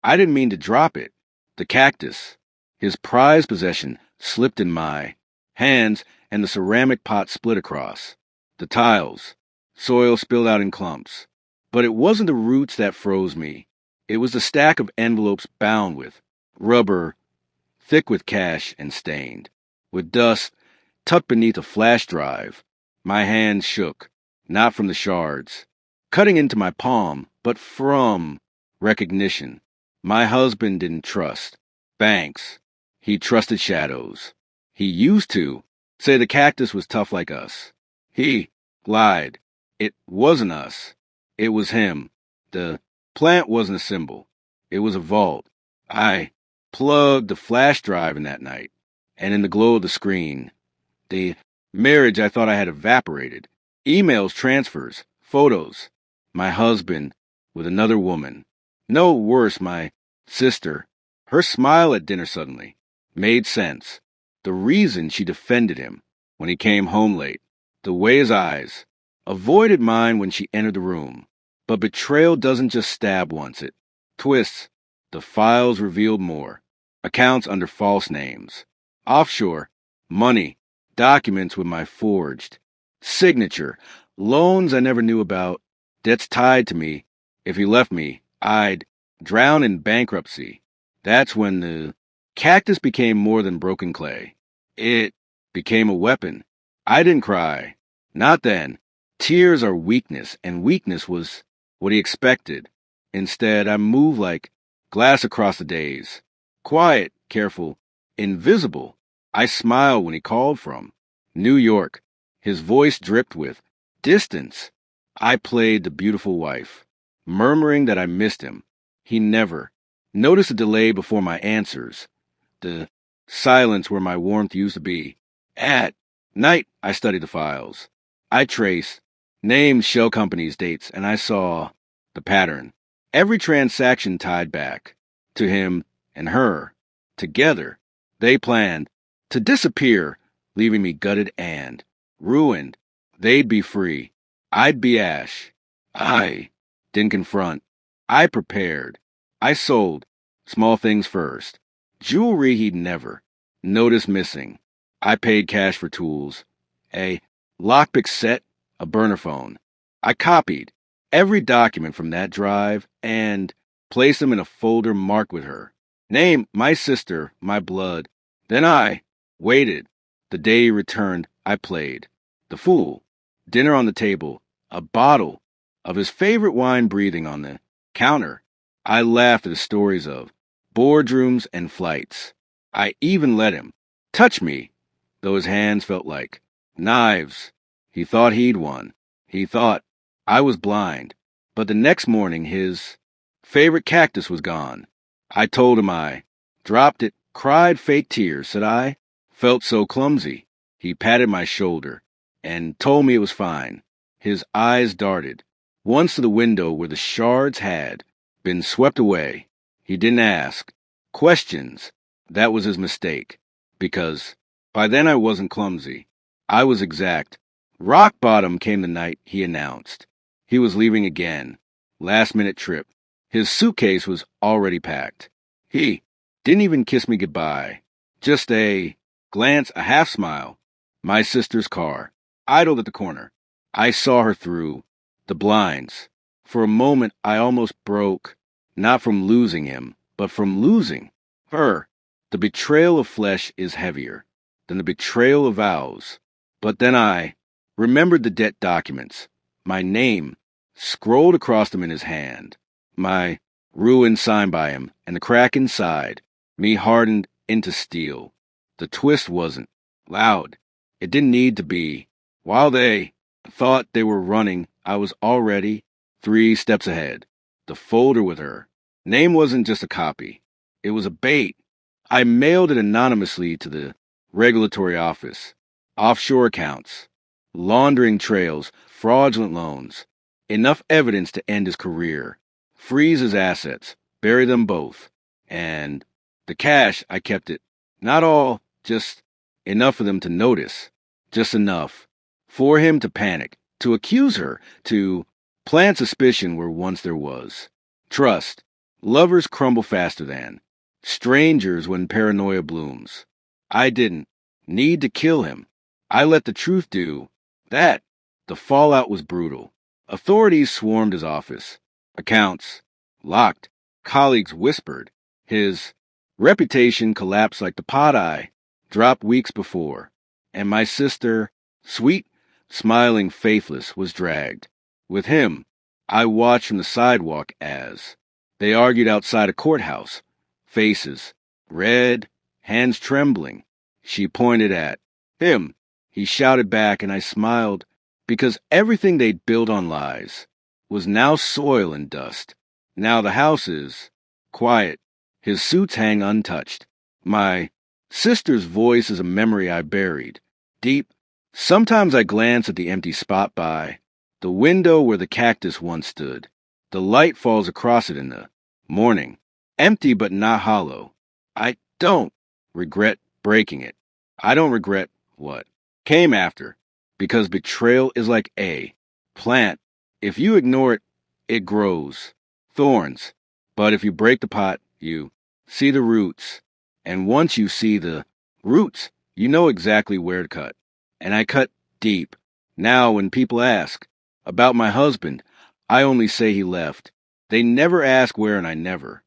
I didn't mean to drop it. The cactus, his prized possession, slipped in my hands, and the ceramic pot split across. The tiles, soil spilled out in clumps. But it wasn't the roots that froze me. It was the stack of envelopes bound with rubber, thick with cash and stained, with dust tucked beneath a flash drive. My hand shook, not from the shards, cutting into my palm, but from recognition. My husband didn't trust banks. He trusted shadows. He used to say the cactus was tough like us. He lied. It wasn't us. It was him. The plant wasn't a symbol. It was a vault. I plugged the flash drive in that night, and in the glow of the screen, the marriage I thought I had evaporated. Emails, transfers, photos. My husband with another woman. No worse, my sister. Her smile at dinner suddenly made sense. The reason she defended him when he came home late. The way his eyes avoided mine when she entered the room. But betrayal doesn't just stab once, it twists. The files revealed more. Accounts under false names. Offshore. Money. Documents with my forged signature. Loans I never knew about. Debts tied to me. If he left me, I'd drown in bankruptcy. That's when the cactus became more than broken clay. It became a weapon. I didn't cry. Not then. Tears are weakness, and weakness was what he expected. Instead, I moved like glass across the days. Quiet, careful, invisible. I smiled when he called from New York. His voice dripped with distance. I played the beautiful wife, murmuring that I missed him. He never noticed the delay before my answers, the silence where my warmth used to be. At night, I studied the files. I traced names, shell companies, dates, and I saw the pattern. Every transaction tied back to him and her. Together, they planned to disappear, leaving me gutted and ruined. They'd be free. I'd be ash. I didn't confront. I prepared. I sold small things first. Jewelry he'd never noticed missing. I paid cash for tools. A lockpick set, a burner phone. I copied every document from that drive and placed them in a folder marked with her name, my sister, my blood. Then I waited. The day he returned, I played the fool. Dinner on the table, a bottle of his favorite wine breathing on the counter. I laughed at the stories of boardrooms and flights. I even let him touch me, though his hands felt like knives. He thought he'd won. He thought I was blind. But the next morning, his favorite cactus was gone. I told him I dropped it, cried fake tears, said I felt so clumsy. He patted my shoulder and told me it was fine. His eyes darted once to the window where the shards had been swept away. He didn't ask questions. That was his mistake, because by then I wasn't clumsy. I was exact. Rock bottom came the night he announced he was leaving again. Last-minute trip. His suitcase was already packed. He didn't even kiss me goodbye. Just a glance, a half smile. My sister's car idled at the corner. I saw her through the blinds. For a moment, I almost broke, not from losing him, but from losing her. The betrayal of flesh is heavier than the betrayal of vows. But then I remembered the debt documents, my name scrolled across them in his hand, my ruin signed by him, and the crack inside, me hardened into steel. The twist wasn't loud. It didn't need to be. While they thought they were running, I was already 3 steps ahead. The folder with her name wasn't just a copy. It was a bait. I mailed it anonymously to the regulatory office. Offshore accounts, laundering trails, fraudulent loans. Enough evidence to end his career, freeze his assets, bury them both. And the cash, I kept it. Not all, just enough for them to notice. Just enough for him to panic, to accuse her, to plant suspicion where once there was trust. Lovers crumble faster than strangers when paranoia blooms. I didn't need to kill him. I let the truth do that. The fallout was brutal. Authorities swarmed his office. Accounts locked. Colleagues whispered. His reputation collapsed like the pot I dropped weeks before. And my sister, sweet, smiling, faithless, was dragged. With him, I watched from the sidewalk as they argued outside a courthouse. Faces red, hands trembling. She pointed at him. He shouted back, and I smiled because everything they'd built on lies was now soil and dust. Now the house is quiet. His suits hang untouched. My sister's voice is a memory I buried deep. Sometimes I glance at the empty spot by the window where the cactus once stood. The light falls across it in the morning, empty but not hollow. I don't regret breaking it. I don't regret what came after, because betrayal is like a plant. If you ignore it, it grows thorns. But if you break the pot, you see the roots. And once you see the roots, you know exactly where to cut. And I cut deep. Now, when people ask about my husband, I only say he left. They never ask where, and I never